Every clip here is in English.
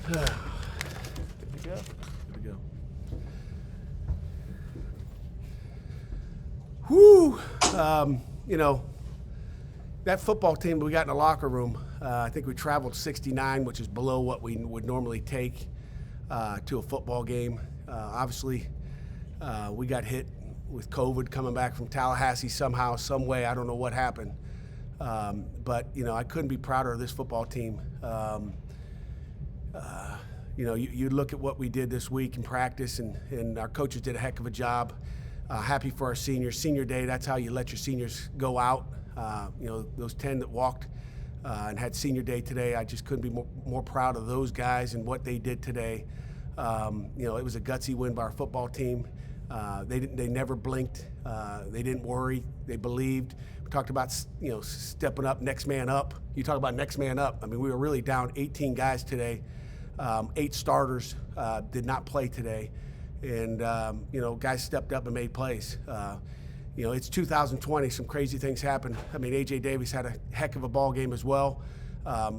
Good to go. Good to go. Whew. That football team we got in the locker room, I think we traveled 69, which is below what we would normally take to a football game. Obviously, we got hit with COVID coming back from Tallahassee somehow, some way. I don't know what happened. But I couldn't be prouder of this football team. You look at what we did this week in practice, and our coaches did a heck of a job. Happy for our seniors. Senior day, that's how you let your seniors go out. Those 10 that walked and had senior day today, I just couldn't be more proud of those guys and what they did today. It was a gutsy win by our football team. They never blinked. They didn't worry. They believed. We talked about stepping up, next man up. You talk about next man up. I mean, we were really down 18 guys today. 8 starters did not play today, and guys stepped up and made plays. It's 2020. Some crazy things happened. I mean, A.J. Davis had a heck of a ball game as well.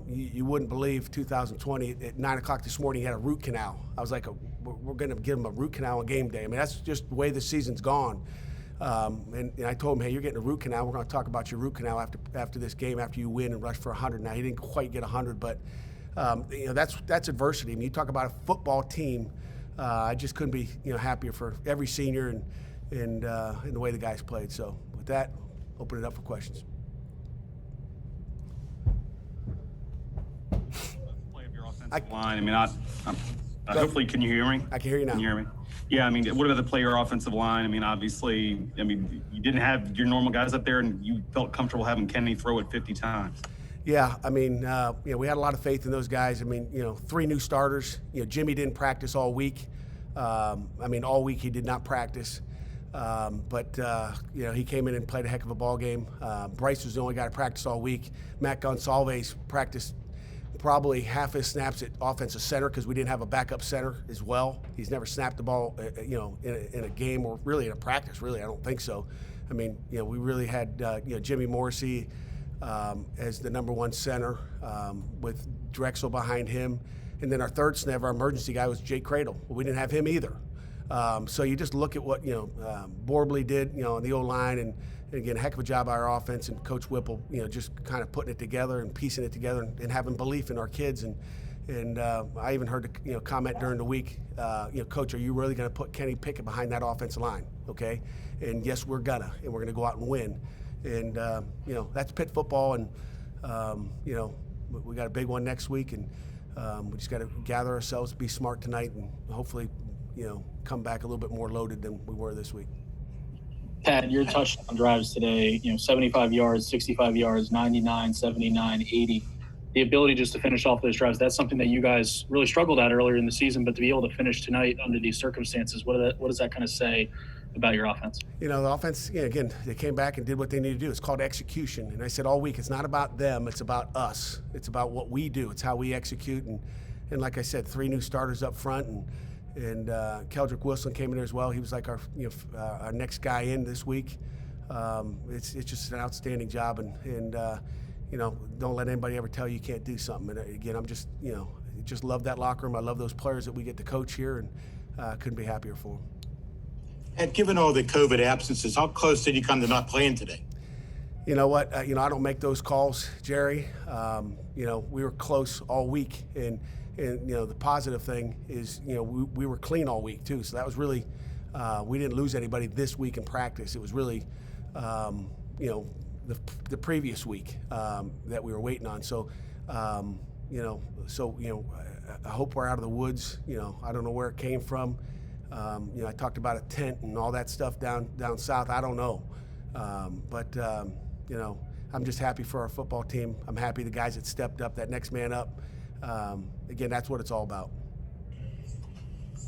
You wouldn't believe 2020 at 9 o'clock this morning he had a root canal. I was like, we're going to give him a root canal on game day. I mean, that's just the way the season's gone. And I told him, hey, you're getting a root canal. We're going to talk about your root canal after this game, after you win and rush for 100. Now, he didn't quite get 100, but that's adversity. I mean, you talk about a football team. I just couldn't be happier for every senior and the way the guys played. So with that, open it up for questions. Play of your offensive line. I mean, hopefully, can you hear me? I can hear you now. Can you hear me? Yeah, I mean, what about the play of your offensive line? I mean, obviously, you didn't have your normal guys up there, and you felt comfortable having Kennedy throw it 50 times. Yeah, I mean, we had a lot of faith in those guys. I mean, 3 new starters. Jimmy didn't practice all week. All week he did not practice. But he came in and played a heck of a ball game. Bryce was the only guy to practice all week. Matt Gonsalves practiced probably half his snaps at offensive center because we didn't have a backup center as well. He's never snapped the ball, in a game or really in a practice. Really, I don't think so. I mean, we really had Jimmy Morrissey as the number 1 center with Drexel behind him, and then our third snap, our emergency guy, was Jake Cradle. Well, we didn't have him either. So you just look at what Borbley did, on the O-line, and again, a heck of a job by our offense and Coach Whipple, just kind of putting it together and piecing it together and having belief in our kids. And I even heard the comment during the week, Coach, are you really going to put Kenny Pickett behind that offensive line? Okay, and yes, we're gonna go out and win. And that's Pitt football, and we got a big one next week, and we just got to gather ourselves, be smart tonight, and hopefully come back a little bit more loaded than we were this week. Pat, your touchdown drives today, 75 yards, 65 yards, 99, 79, 80. The ability just to finish off those drives, that's something that you guys really struggled at earlier in the season, but to be able to finish tonight under these circumstances, what does that kind of say about your offense? The offense, again, they came back and did what they needed to do. It's called execution. And I said all week, it's not about them, it's about us. It's about what we do. It's how we execute. And like I said, 3 new starters up front, and Keldrick Wilson came in there as well. He was like our next guy in this week. It's just an outstanding job, and don't let anybody ever tell you can't do something. And again, I'm just love that locker room. I love those players that we get to coach here, and couldn't be happier for them. And given all the COVID absences, how close did you come to not playing today? You know what? I don't make those calls, Jerry. We were close all week, and the positive thing is, we were clean all week too. So that was really, we didn't lose anybody this week in practice. It was really, the previous week that we were waiting on. So, I hope we're out of the woods. I don't know where it came from. I talked about a tent and all that stuff down south. I don't know, but I'm just happy for our football team. I'm happy the guys that stepped up, that next man up. Again, that's what it's all about.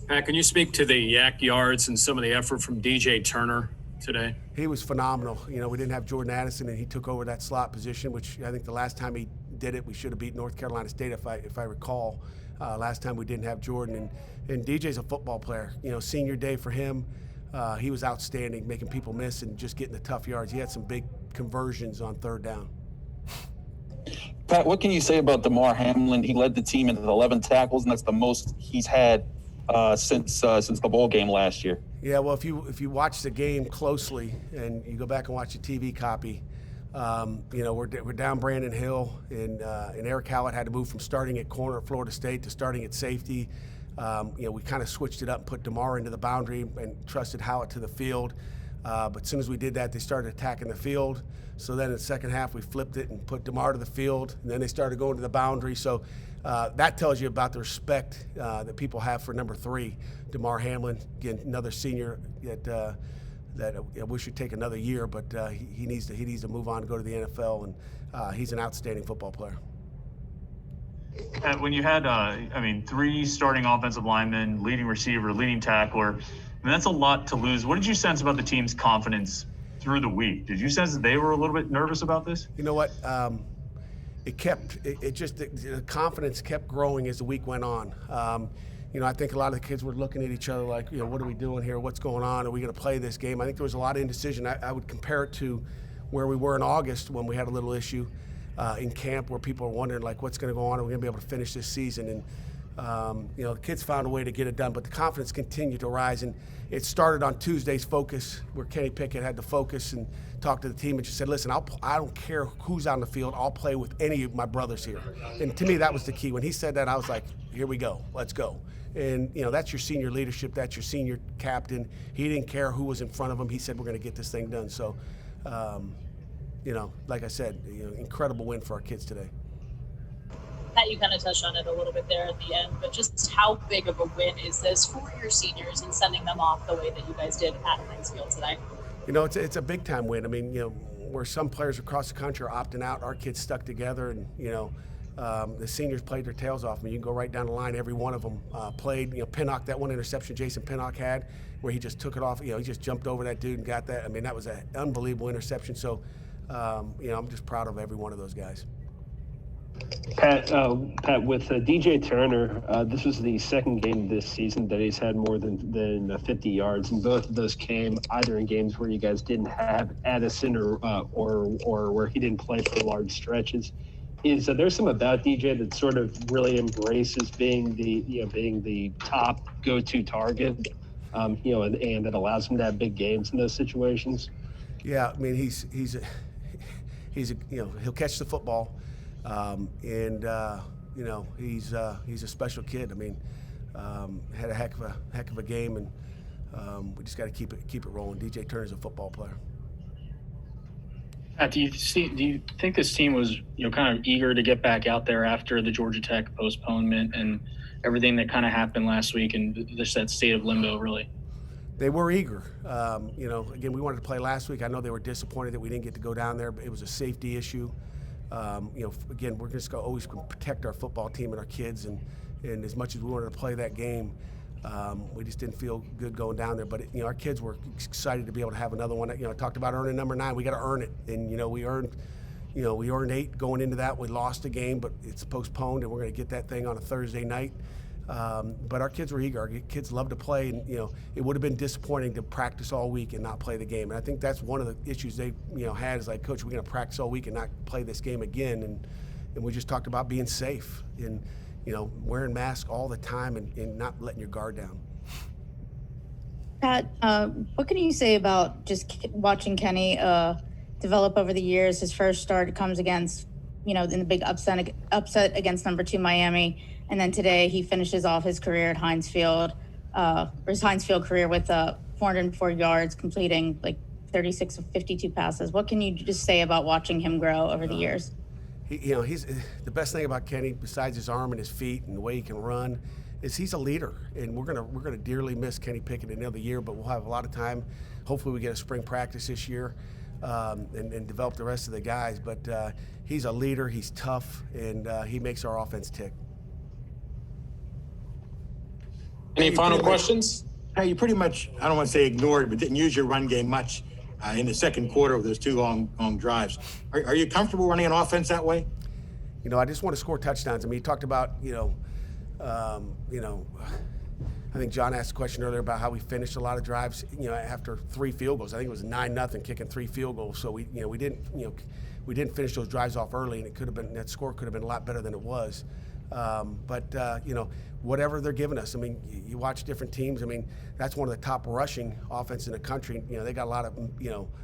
Pat, can you speak to the yak yards and some of the effort from DJ Turner today? He was phenomenal. We didn't have Jordan Addison, and he took over that slot position, which I think the last time he did it, we should have beat North Carolina State, if I recall. Last time we didn't have Jordan, and DJ's a football player. Senior day for him, he was outstanding, making people miss and just getting the tough yards. He had some big conversions on 3rd down. Pat, what can you say about Tamar Hamlin? He led the team into 11 tackles, and that's the most he's had since the bowl game last year. Yeah, well, if you watch the game closely and you go back and watch the TV copy, we're down Brandon Hill, and Eric Hallett had to move from starting at corner at Florida State to starting at safety. We kind of switched it up and put Damar into the boundary and trusted Hallett to the field. But as soon as we did that, they started attacking the field. So then in the second half, we flipped it and put Damar to the field, and then they started going to the boundary. So that tells you about the respect that people have for number 3, Tamar Hamlin. Again, another senior that I wish would take another year, but he needs to move on to go to the NFL, and he's an outstanding football player. When you had, 3 starting offensive linemen, leading receiver, leading tackler, that's a lot to lose. What did you sense about the team's confidence through the week? Did you sense that they were a little bit nervous about this? You know what? The confidence kept growing as the week went on. I think a lot of the kids were looking at each other like, what are we doing here? What's going on? Are we going to play this game? I think there was a lot of indecision. I would compare it to where we were in August when we had a little issue in camp where people are wondering, like, what's going to go on? Are we going to be able to finish this season? And the kids found a way to get it done, but the confidence continued to rise. And it started on Tuesday's focus, where Kenny Pickett had to focus and talk to the team and just said, listen, I don't care who's on the field. I'll play with any of my brothers here. And to me, that was the key. When he said that, I was like, here we go. Let's go. And, that's your senior leadership. That's your senior captain. He didn't care who was in front of him. He said, we're going to get this thing done. So, like I said, incredible win for our kids today. Pat, you kind of touched on it a little bit there at the end, but just how big of a win is this for your seniors and sending them off the way that you guys did at Heinz Field today? It's a big time win. I mean, where some players across the country are opting out, our kids stuck together, and the seniors played their tails off. I mean, you can go right down the line. Every one of them played. Pinnock, that one interception Jason Pinnock had, where he just took it off. He just jumped over that dude and got that. I mean, that was an unbelievable interception. So, I'm just proud of every one of those guys. Pat, with DJ Turner, this was the second game this season that he's had more than 50 yards, and both of those came either in games where you guys didn't have Addison or where he didn't play for large stretches. Is there something about DJ that sort of really embraces being the top go-to target, and that allows him to have big games in those situations? Yeah, I mean he's he'll catch the football. He's a special kid. I mean, had a heck of a game, and we just got to keep it rolling. DJ Turner's a football player. Pat, do you think this team was kind of eager to get back out there after the Georgia Tech postponement and everything that kind of happened last week and just that state of limbo, really? They were eager. Again, we wanted to play last week. I know they were disappointed that we didn't get to go down there, but it was a safety issue. Again, we're just going to always protect our football team and our kids, and as much as we wanted to play that game, we just didn't feel good going down there. But our kids were excited to be able to have another one. I talked about earning number 9. We got to earn it, and we earned 8 going into that. We lost a game, but it's postponed, and we're going to get that thing on a Thursday night. But our kids were eager. Our kids love to play, and it would have been disappointing to practice all week and not play the game. And I think that's one of the issues they had is like, Coach, we're going to practice all week and not play this game again. And we just talked about being safe and wearing masks all the time and not letting your guard down. Pat, what can you say about just watching Kenny develop over the years? His first start comes against, in the big upset against number 2 Miami. And then today he finishes off his career at Heinz Field, his Heinz Field career with 404 yards, completing like 36 of 52 passes. What can you just say about watching him grow over the years? He's the best thing about Kenny, besides his arm and his feet and the way he can run, is he's a leader. And we're gonna dearly miss Kenny Pickett another year, but we'll have a lot of time. Hopefully we get a spring practice this year and develop the rest of the guys. But he's a leader. He's tough, and he makes our offense tick. Any final questions? You pretty much, I don't want to say ignored, but didn't use your run game much in the second quarter of those 2 long drives. Are you comfortable running an offense that way? I just want to score touchdowns. I mean, you talked about, I think John asked a question earlier about how we finished a lot of drives, after 3 field goals. I think it was 9-0 kicking 3 field goals. So we didn't finish those drives off early, and that score could have been a lot better than it was. But whatever they're giving us, I mean, you watch different teams. I mean, that's one of the top rushing offense in the country. They got a lot of,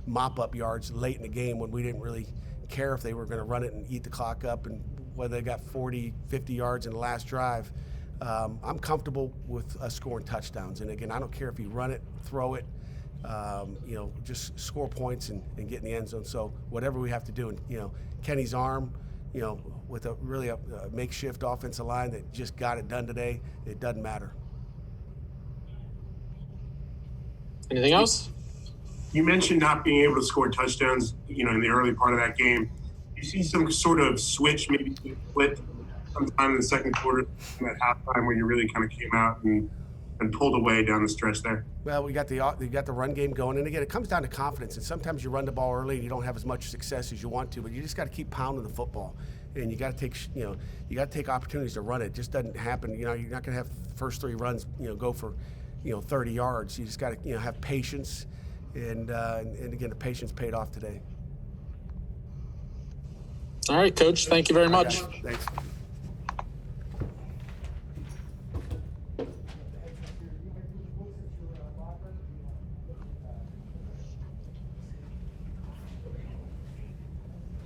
mop-up yards late in the game when we didn't really care if they were going to run it and eat the clock up, and whether they got 40, 50 yards in the last drive. I'm comfortable with us scoring touchdowns. And again, I don't care if you run it, throw it, just score points and get in the end zone. So whatever we have to do, and Kenny's arm, with a makeshift offensive line that just got it done today, it doesn't matter. Anything else? You mentioned not being able to score touchdowns, in the early part of that game. You see some sort of switch, maybe split sometime in the second quarter at halftime where you really kind of came out and pulled away down the stretch there? Well, we got the run game going, and again, it comes down to confidence. And sometimes you run the ball early and you don't have as much success as you want to, but you just got to keep pounding the football, and you got to take opportunities to run it. It just doesn't happen. You're not going to have the first 3 runs, go for, 30 yards. You just got to, have patience, and again, the patience paid off today. All right, Coach. Thank you very much. Thanks.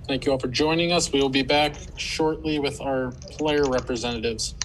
Thank you all for joining us. We will be back shortly with our player representatives.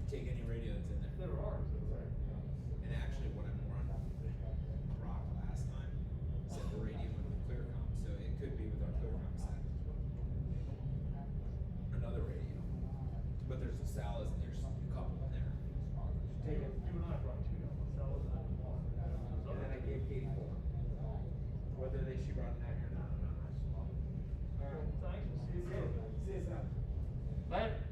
Take any radio that's in there. There are. And actually, what I'm more on Brock last time said the radio with the ClearCom, so it could be with our ClearCom set. Another radio, but there's a Salas and there's a couple in there. Take it. You and I brought 2 Salas and one. And then I gave Katie 4. Whether she brought an egg or not, I'm not sure. All right. Thanks. See you soon. See you soon. Later.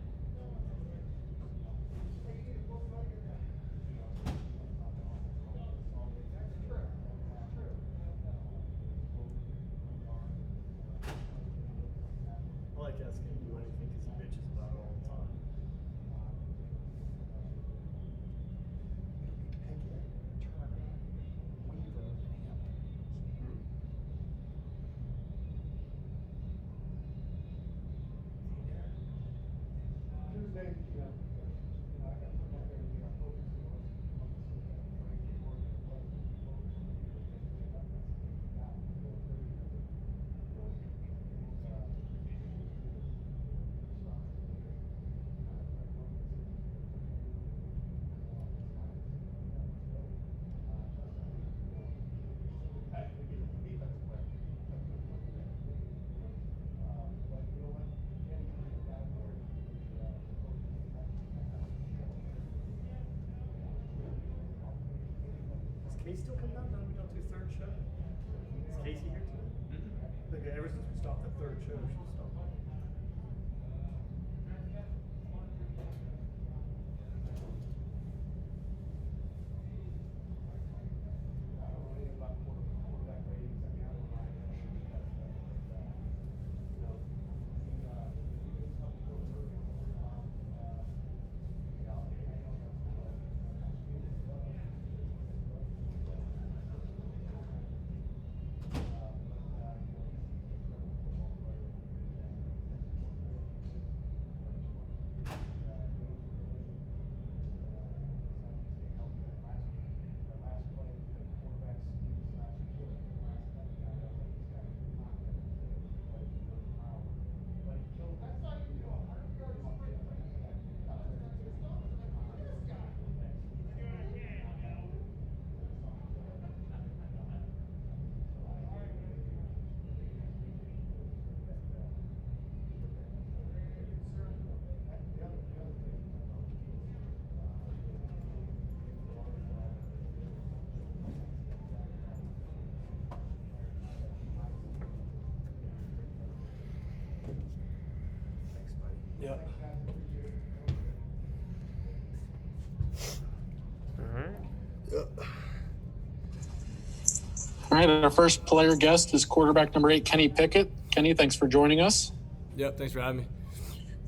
Casey still come down? Now we don't do third show. Is Casey here tonight? Like ever since we stopped the third show, she's stopped. Yep. All right, our first player guest is quarterback number 8, Kenny Pickett. Kenny, thanks for joining us. Yep, thanks for having me.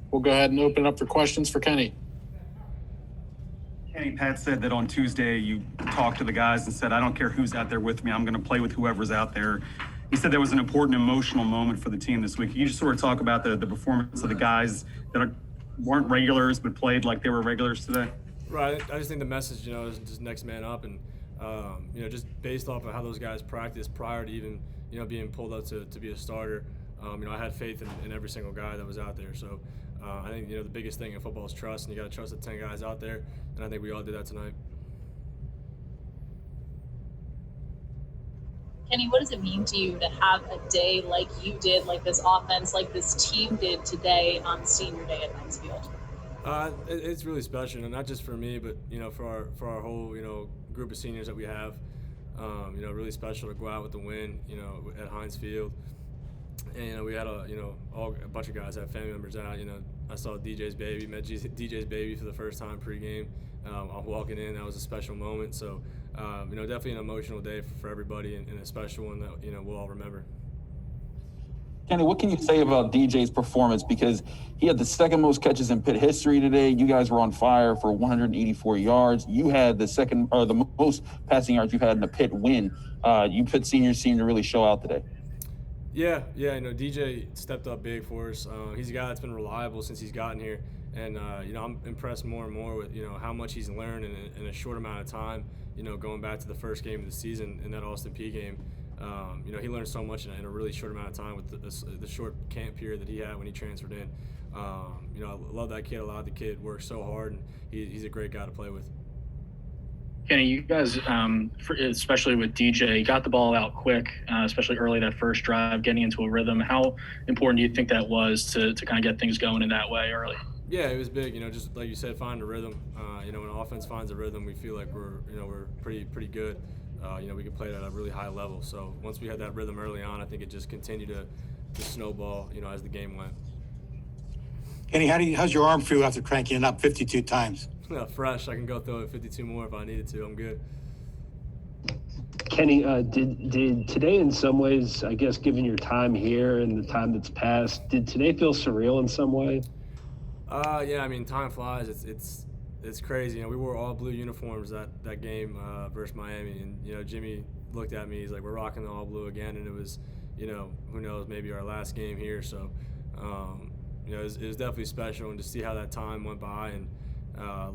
We'll go ahead and open it up for questions for Kenny. Kenny, Pat said that on Tuesday you talked to the guys and said, I don't care who's out there with me, I'm going to play with whoever's out there. He said that was an important emotional moment for the team this week. Can you just sort of talk about the performance of the guys that weren't regulars but played like they were regulars today? Right. I just think the message, is just next man up, and just based off of how those guys practiced prior to even being pulled up to be a starter. I had faith in every single guy that was out there. So I think the biggest thing in football is trust, and you got to trust the 10 guys out there, and I think we all did that tonight. Kenny, what does it mean to you to have a day like you did, like this offense, like this team did today on senior day at Mansfield? It's really special, and not just for me, but for our whole group of seniors that we have. Really special to go out with the win, at Heinz Field. And we had a bunch of guys had family members out. I saw DJ's baby, met DJ's baby for the first time pregame. I'm walking in, that was a special moment. So, definitely an emotional day for everybody, and a special one that we'll all remember. Kenny, what can you say about DJ's performance? Because he had the second most catches in Pitt history today. You guys were on fire for 184 yards. You had the most passing yards you've had in a Pitt win. You Pitt seniors seem to really show out today. Yeah, DJ stepped up big for us. He's a guy that's been reliable since he's gotten here, and I'm impressed more and more with how much he's learned in a short amount of time. Going back to the first game of the season in that Austin Peay game, he learned so much in a really short amount of time with the short camp period that he had when he transferred in. I love that kid a lot. The kid works so hard, and he's a great guy to play with. Kenny, you guys, especially with DJ, got the ball out quick, especially early that first drive, getting into a rhythm. How important do you think that was to kind of get things going in that way early? Yeah, it was big. Just like you said, find a rhythm. When offense finds a rhythm, we feel like we're pretty good. We can play it at a really high level. So once we had that rhythm early on, I think it just continued to snowball. As the game went. Kenny, how's your arm feel after cranking it up 52 times? Fresh. I can go throw it 52 more if I needed to. I'm good. Kenny, did today in some ways, I guess, given your time here and the time that's passed, did today feel surreal in some way? Yeah, time flies. It's crazy. We wore all blue uniforms that game versus Miami, and Jimmy looked at me. He's like, "We're rocking the all blue again," and it was, who knows, maybe our last game here. So, it was definitely special, and to see how that time went by, and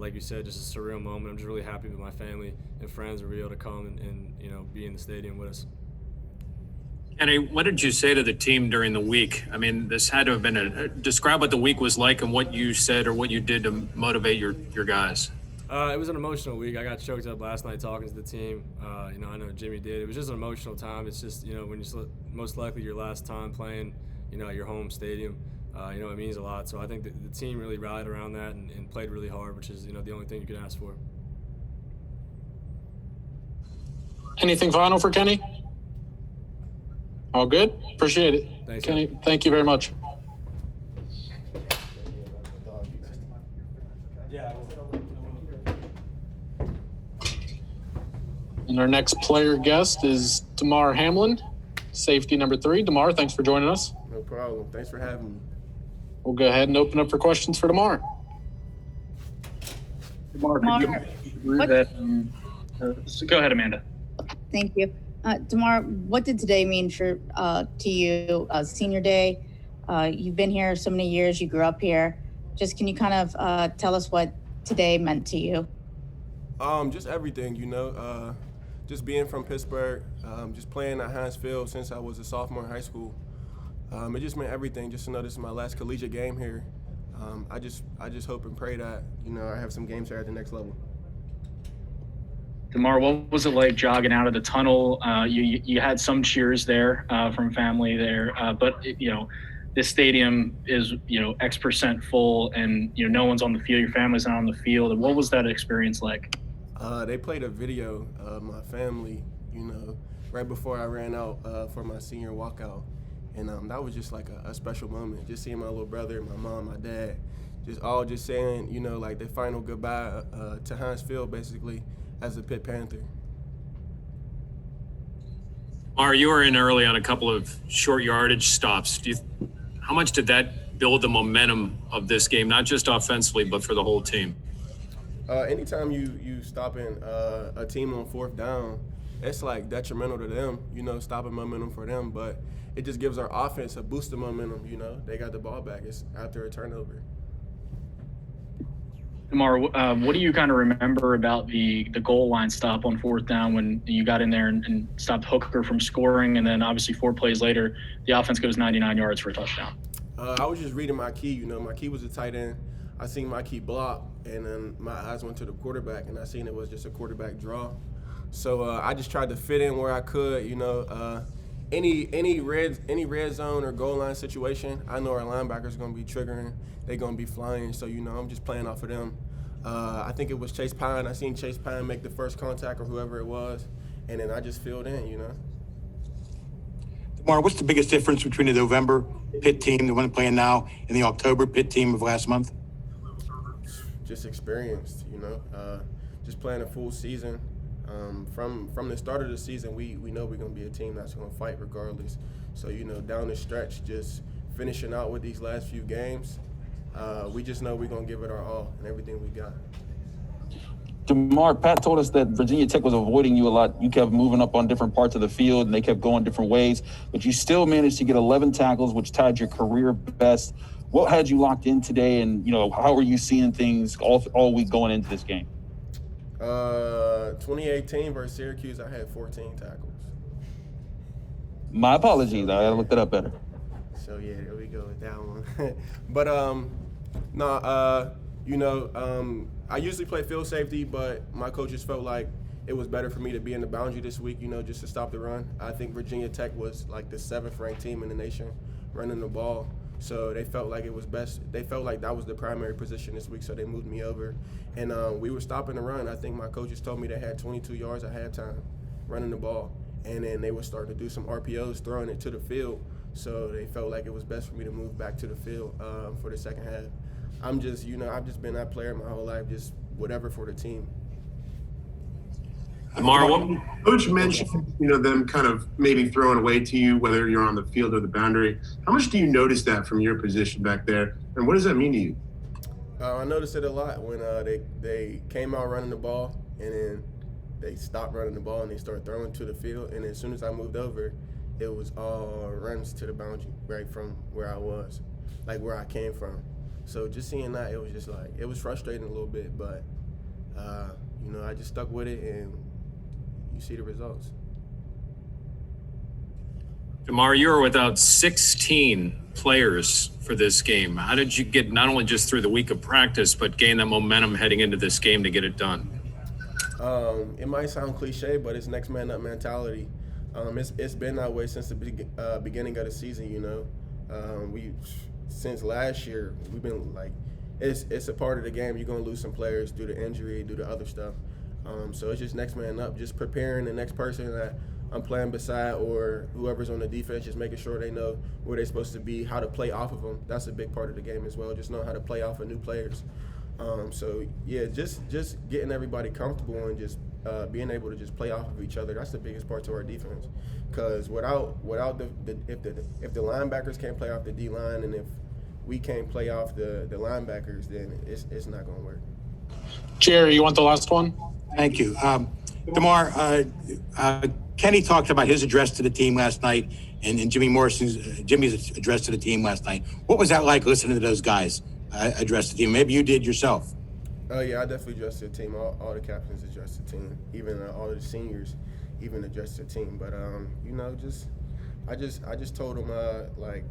like you said, just a surreal moment. I'm just really happy that my family and friends were able to come and be in the stadium with us. Kenny, what did you say to the team during the week? This had to have been describe what the week was like and what you said or what you did to motivate your guys. It was an emotional week. I got choked up last night talking to the team. I know Jimmy did. It was just an emotional time. It's just, when you most likely your last time playing, at your home stadium, it means a lot. So I think the team really rallied around that and played really hard, which is, the only thing you could ask for. Anything final for Kenny? All good? Appreciate it. Thanks, Kenny, thank you very much. And our next player guest is Tamar Hamlin, safety number 3. Tamar, thanks for joining us. No problem. Thanks for having me. We'll go ahead and open up for questions for Tamar. Tamar, go ahead, Amanda. Thank you. Tamar, what did today mean to you? Senior day, you've been here so many years, you grew up here. Just can you kind of tell us what today meant to you? Just everything, just being from Pittsburgh, just playing at Heinz Field since I was a sophomore in high school. It just meant everything, just to know this is my last collegiate game here. I just hope and pray that, I have some games here at the next level. Tamar, what was it like jogging out of the tunnel? You had some cheers there from family there, but this stadium is X% full, and no one's on the field. Your family's not on the field. And what was that experience like? They played a video of my family, right before I ran out for my senior walkout, and that was just like a special moment. Just seeing my little brother, my mom, my dad, just saying, like the final goodbye to Heinz Field, basically, as a Pitt Panther. You were in early on a couple of short yardage stops. How much did that build the momentum of this game, not just offensively, but for the whole team? Anytime you stopping a team on 4th down, it's like detrimental to them, stopping momentum for them. But it just gives our offense a boost of momentum. They got the ball back. It's after a turnover. Tamar, what do you kind of remember about the goal line stop on 4th down when you got in there and stopped Hooker from scoring, and then obviously 4 plays later, the offense goes 99 yards for a touchdown? I was just reading my key. My key was a tight end. I seen my key block, and then my eyes went to the quarterback, and I seen it was just a quarterback draw. So I just tried to fit in where I could. Any red zone or goal line situation, I know our linebackers are going to be triggering. They're going to be flying. So I'm just playing off of them. I think it was Chase Pine. I seen Chase Pine make the first contact or whoever it was, and then I just filled in. Tamar, what's the biggest difference between the November Pitt team, the one playing now, and the October Pitt team of last month? Just experienced, just playing a full season. From the start of the season, we know we're going to be a team that's going to fight regardless. So, down the stretch, just finishing out with these last few games, we just know we're going to give it our all and everything we got. Tamar, Pat told us that Virginia Tech was avoiding you a lot. You kept moving up on different parts of the field, and they kept going different ways. But you still managed to get 11 tackles, which tied your career best. What had you locked in today, and how are you seeing things all week going into this game? 2018 versus Syracuse, I had 14 tackles. My apologies, I looked it up better. So yeah, there we go with that one. But I usually play field safety, but my coaches felt like it was better for me to be in the boundary this week, just to stop the run. I think Virginia Tech was like the 7th ranked team in the nation running the ball. So they felt like it was best. They felt like that was the primary position this week, so they moved me over. And we were stopping the run. I think my coaches told me they had 22 yards at halftime running the ball. And then they were starting to do some RPOs, throwing it to the field. So they felt like it was best for me to move back to the field for the second half. I'm just, I've just been that player my whole life, just whatever for the team. Coach mentioned, them kind of maybe throwing away to you, whether you're on the field or the boundary. How much do you notice that from your position back there, and what does that mean to you? I noticed it a lot when they came out running the ball, and then they stopped running the ball and they started throwing to the field. And as soon as I moved over, it was all runs to the boundary, right from where I was, like where I came from. So just seeing that, it was just like, it was frustrating a little bit, but I just stuck with it, and you see the results. Tamar, you were without 16 players for this game. How did you get not only just through the week of practice, but gain that momentum heading into this game to get it done? It might sound cliche, but it's next man up mentality. It's been that way since the beginning of the season. Since last year, we've been like, it's a part of the game. You're gonna lose some players due to injury, due to other stuff. So it's just next man up, just preparing the next person that I'm playing beside or whoever's on the defense, just making sure they know where they're supposed to be, how to play off of them. That's a big part of the game as well, just know how to play off of new players. So yeah, just getting everybody comfortable and just being able to just play off of each other. That's the biggest part to our defense. Because without if the linebackers can't play off the D line, and if we can't play off the linebackers, then it's not going to work. Jerry, you want the last one? Thank you. Tamar, Kenny talked about his address to the team last night and Jimmy's address to the team last night. What was that like listening to those guys address the team? Maybe you did yourself. Yeah, I definitely addressed the team. All the captains addressed the team. Even all the seniors even addressed the team. But I just told them like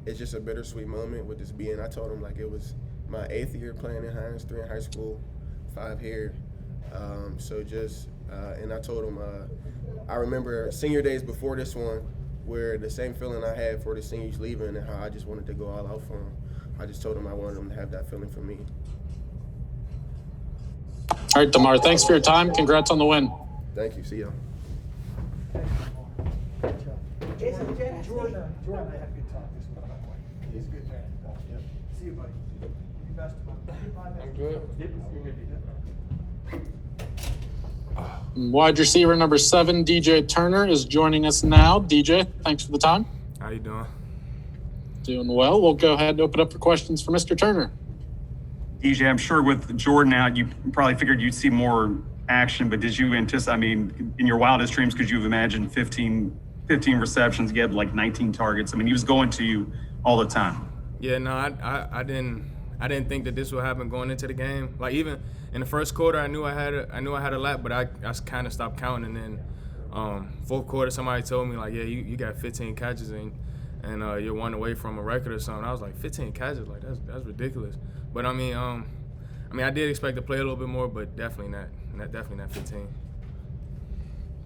it's just a bittersweet moment with this being. I told them like it was my 8th year playing in Hines, 3 in high school, 5 here. And I told them I remember senior days before this one where the same feeling I had for the seniors leaving and how I just wanted to go all out for them. I just told them I wanted them to have that feeling for me. All right, Tamar, thanks for your time. Congrats on the win. Thank you. See y'all. Jordan and I had a good talk this morning, by the way. He's a good man. Yep. See you, buddy. You best about I'm good. Yep, you're good. Wide receiver number 7, DJ Turner, is joining us now. DJ, thanks for the time. How you doing? Doing well. We'll go ahead and open up for questions for Mr. Turner. DJ, I'm sure with Jordan out, you probably figured you'd see more action, but did you anticipate, I mean, in your wildest dreams, could you have imagined 15 receptions, you had like 19 targets? I mean, he was going to you all the time. Yeah, no, I didn't think that this would happen going into the game. Like even in the first quarter, I knew I had a lot, but I kind of stopped counting. And then fourth quarter, somebody told me like, yeah, you got 15 catches and you're 1 away from a record or something. I was like, 15 catches, like that's ridiculous. But I mean, I did expect to play a little bit more, but definitely not 15.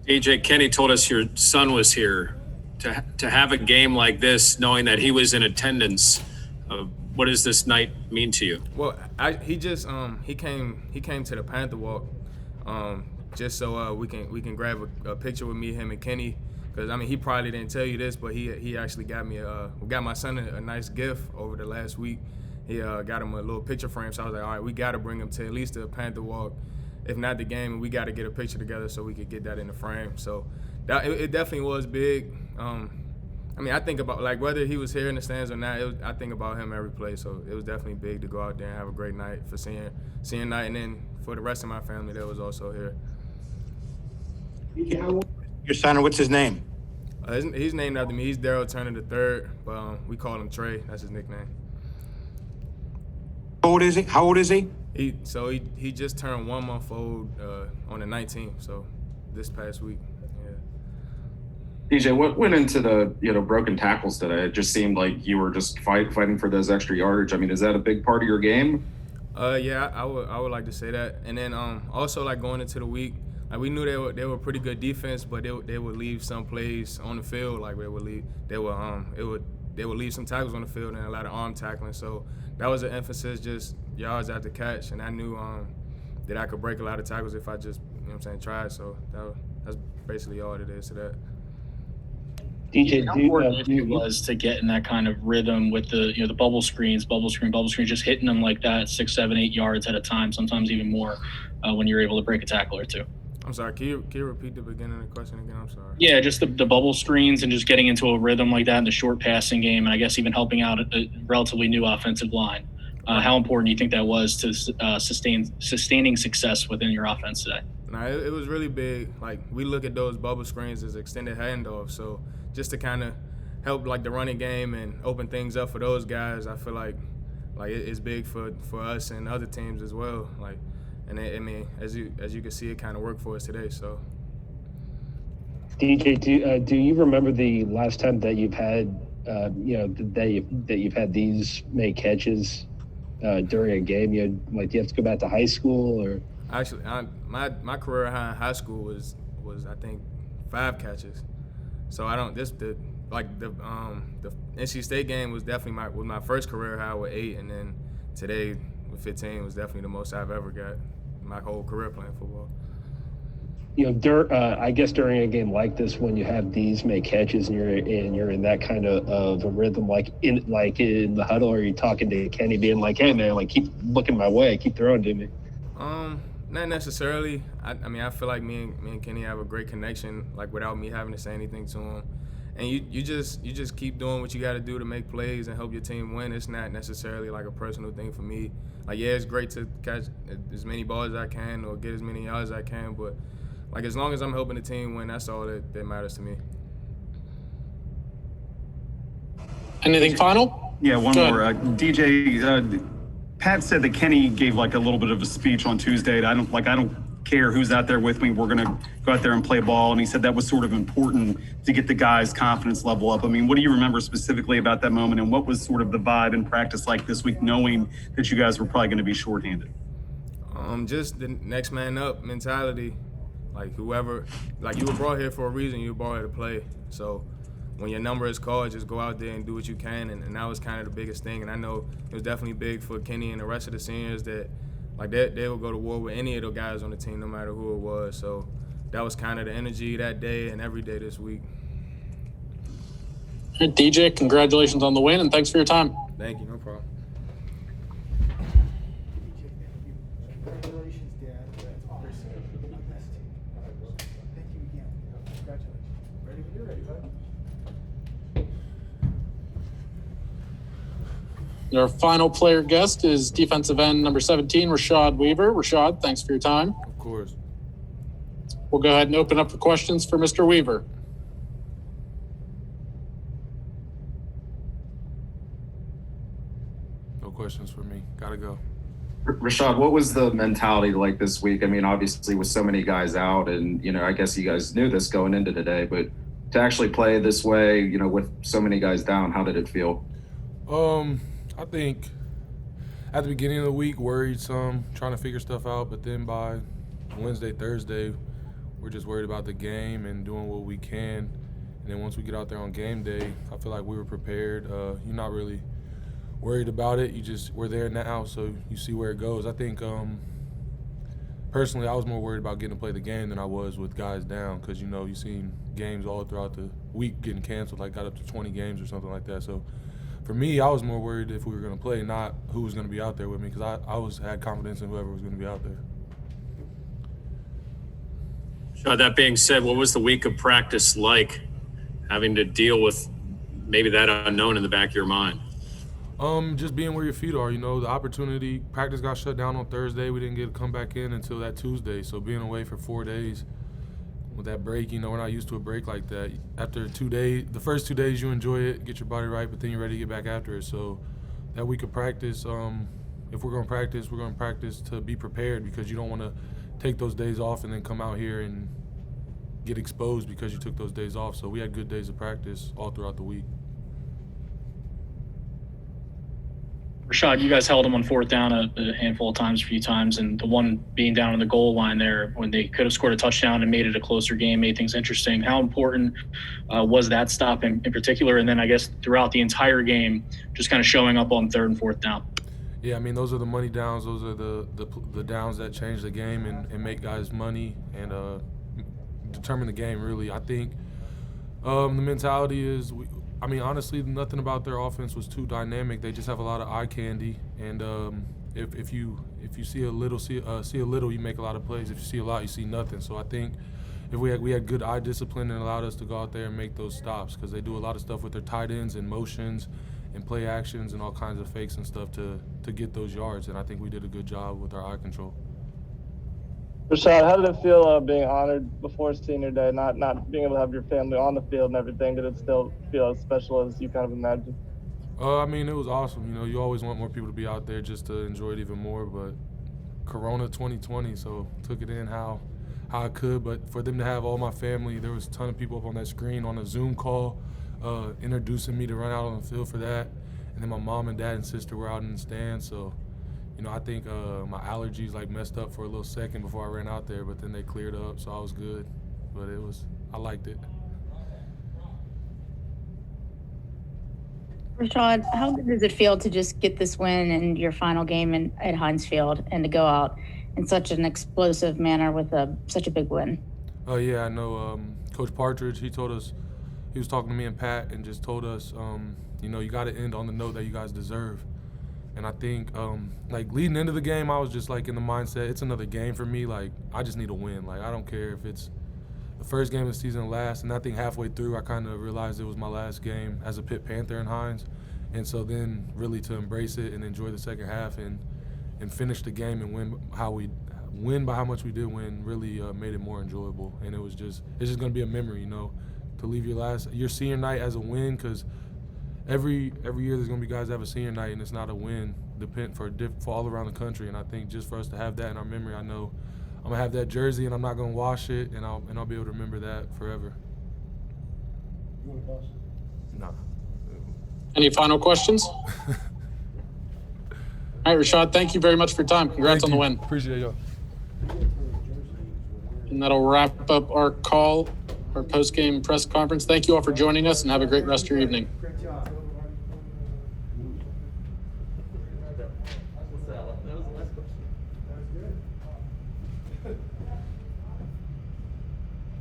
DJ, Kenny told us your son was here. To have a game like this, knowing that he was in attendance, what does this night mean to you? Well, he came to the Panther walk, just so we can grab a picture with me, him, and Kenny. Because I mean, he probably didn't tell you this, but he actually got my son a nice gift over the last week. He got him a little picture frame, so I was like, all right, we got to bring him to at least the Panther walk, if not the game, and we got to get a picture together so we could get that in the frame. So it definitely was big. I mean, I think about like whether he was here in the stands or not. I think about him every play. So it was definitely big to go out there and have a great night for seeing night, and then for the rest of my family that was also here. Your son, what's his name? He's named after me. He's Daryl Turner III, but we call him Trey. That's his nickname. How old is he? How old is he? He just turned 1 month old on the 19th. So this past week. DJ, what went into the broken tackles today? It just seemed like you were just fighting for those extra yardage. I mean, is that a big part of your game? Yeah, I would like to say that. And then also like going into the week, like we knew they were pretty good defense, but they would leave some plays on the field. Like they would leave some tackles on the field and a lot of arm tackling. So that was an emphasis, just yards after catch. And I knew that I could break a lot of tackles if I just tried. So that's basically all it is to that. DJ, how important it was to get in that kind of rhythm with the the bubble screens, just hitting them like that 6, 7, 8 yards at a time, sometimes even more, when you're able to break a tackle or two. I'm sorry, can you repeat the beginning of the question again? I'm sorry. Yeah, just the bubble screens and just getting into a rhythm like that in the short passing game, and I guess even helping out a relatively new offensive line. How important do you think that was to sustaining success within your offense today? No, it was really big. Like we look at those bubble screens as extended handoffs, so just to kind of help like the running game and open things up for those guys, I feel like it's big for us and other teams as well. Like, and I mean, as you can see, it kind of worked for us today. So, DJ, do you remember the last time that you've had that you've had these many catches during a game? Do you have to go back to high school or? Actually, my career high school was I think 5 catches. So I don't the NC State game was definitely my first career high with 8, and then today with 15 was definitely the most I've ever got. my whole career playing football. I guess during a game like this, when you have these make catches and you're in that kind of a rhythm, like in the huddle, are you talking to Kenny, being like, "Hey man, like keep looking my way, keep throwing to me"? Not necessarily. I mean, I feel like me and Kenny have a great connection, like without me having to say anything to him. And you just keep doing what you got to do to make plays and help your team win. It's not necessarily like a personal thing for me. Like, yeah, it's great to catch as many balls as I can or get as many yards as I can, but like as long as I'm helping the team win, that's all that matters to me. Anything final? Yeah, one more. DJ, Pat said that Kenny gave like a little bit of a speech on Tuesday. I don't care who's out there with me. We're going to go out there and play ball. And he said that was sort of important to get the guys' confidence level up. I mean, what do you remember specifically about that moment, and what was sort of the vibe in practice like this week, knowing that you guys were probably going to be shorthanded? Just the next man up mentality. Like whoever, like you were brought here for a reason. You were brought here to play. So when your number is called, just go out there and do what you can. And that was kind of the biggest thing. And I know it was definitely big for Kenny and the rest of the seniors that like they would go to war with any of the guys on the team, no matter who it was. So that was kind of the energy that day and every day this week. Hey, DJ, congratulations on the win, and thanks for your time. Thank you, no problem. Congratulations, Dad. That's awesome. You're the best team. Thank you again. Congratulations. Ready when you're ready, bud. Our final player guest is defensive end number 17, Rashad Weaver. Rashad, thanks for your time. Of course. We'll go ahead and open up for questions for Mr. Weaver. No questions for me. Gotta go. Rashad, what was the mentality like this week? I mean, obviously with so many guys out, and, you know, I guess you guys knew this going into today, but to actually play this way, you know, with so many guys down, how did it feel? I think at the beginning of the week, worried some, trying to figure stuff out, but then by Wednesday, Thursday, we're just worried about the game and doing what we can. And then once we get out there on game day, I feel like we were prepared. You're not really worried about it. We're there now, so you see where it goes. I think personally, I was more worried about getting to play the game than I was with guys down, because, you know, you've seen games all throughout the week getting canceled, like got up to 20 games or something like that. So for me, I was more worried if we were going to play, not who was going to be out there with me, because I had confidence in whoever was going to be out there. That being said, what was the week of practice like, having to deal with maybe that unknown in the back of your mind? Just being where your feet are, you know, the opportunity. Practice got shut down on Thursday. We didn't get to come back in until that Tuesday. So being away for 4 days with that break, you know, we're not used to a break like that. After 2 days, the first 2 days you enjoy it, get your body right, but then you're ready to get back after it. So that week of practice, if we're going to practice to be prepared, because you don't want to take those days off and then come out here and get exposed because you took those days off. So we had good days of practice all throughout the week. Rashad, you guys held them on fourth down a handful of times, a few times, and the one being down on the goal line there when they could have scored a touchdown and made it a closer game, made things interesting. How important was that stop in particular? And then I guess throughout the entire game, just kind of showing up on third and fourth down. Yeah, I mean, those are the money downs. Those are the downs that change the game and make guys money and determine the game, really. I think the mentality is honestly, nothing about their offense was too dynamic. They just have a lot of eye candy, and if you see a little, you make a lot of plays. If you see a lot, you see nothing. So I think if we had good eye discipline and allowed us to go out there and make those stops, because they do a lot of stuff with their tight ends and motions and play actions and all kinds of fakes and stuff to get those yards. And I think we did a good job with our eye control. Rashad, how did it feel being honored before senior day, not being able to have your family on the field and everything? Did it still feel as special as you kind of imagined? I mean, it was awesome. You know, you always want more people to be out there just to enjoy it even more, but Corona 2020, so took it in how I could. But for them to have all my family, there was a ton of people up on that screen on a Zoom call introducing me to run out on the field for that. And then my mom and dad and sister were out in the stands, so you know, I think my allergies messed up for a little second before I ran out there, but then they cleared up, so I was good. But I liked it. Rashad, how good does it feel to just get this win in your final game at Heinz Field and to go out in such an explosive manner with such a big win. Oh yeah, I know. Coach Partridge, he told us, he was talking to me and Pat and just told us, you know, you got to end on the note that you guys deserve. And I think, like, leading into the game, I was just, like, in the mindset, it's another game for me. Like, I just need a win. Like, I don't care if it's the first game of the season or last. And I think halfway through, I kind of realized it was my last game as a Pitt Panther in Hines. And so then really to embrace it and enjoy the second half and finish the game and win by how much we did win really made it more enjoyable. And it's just going to be a memory, you know, to leave your senior night as a win, because every year there's going to be guys that have a senior night and it's not a win for all around the country. And I think just for us to have that in our memory, I know I'm going to have that jersey and I'm not going to wash it, and I'll be able to remember that forever. You want to pass? No. Any final questions? All right, Rashad, thank you very much for your time. Congrats on the win. Appreciate y'all. And that'll wrap up our post-game press conference. Thank you all for joining us, and have a great rest of your evening. Great job.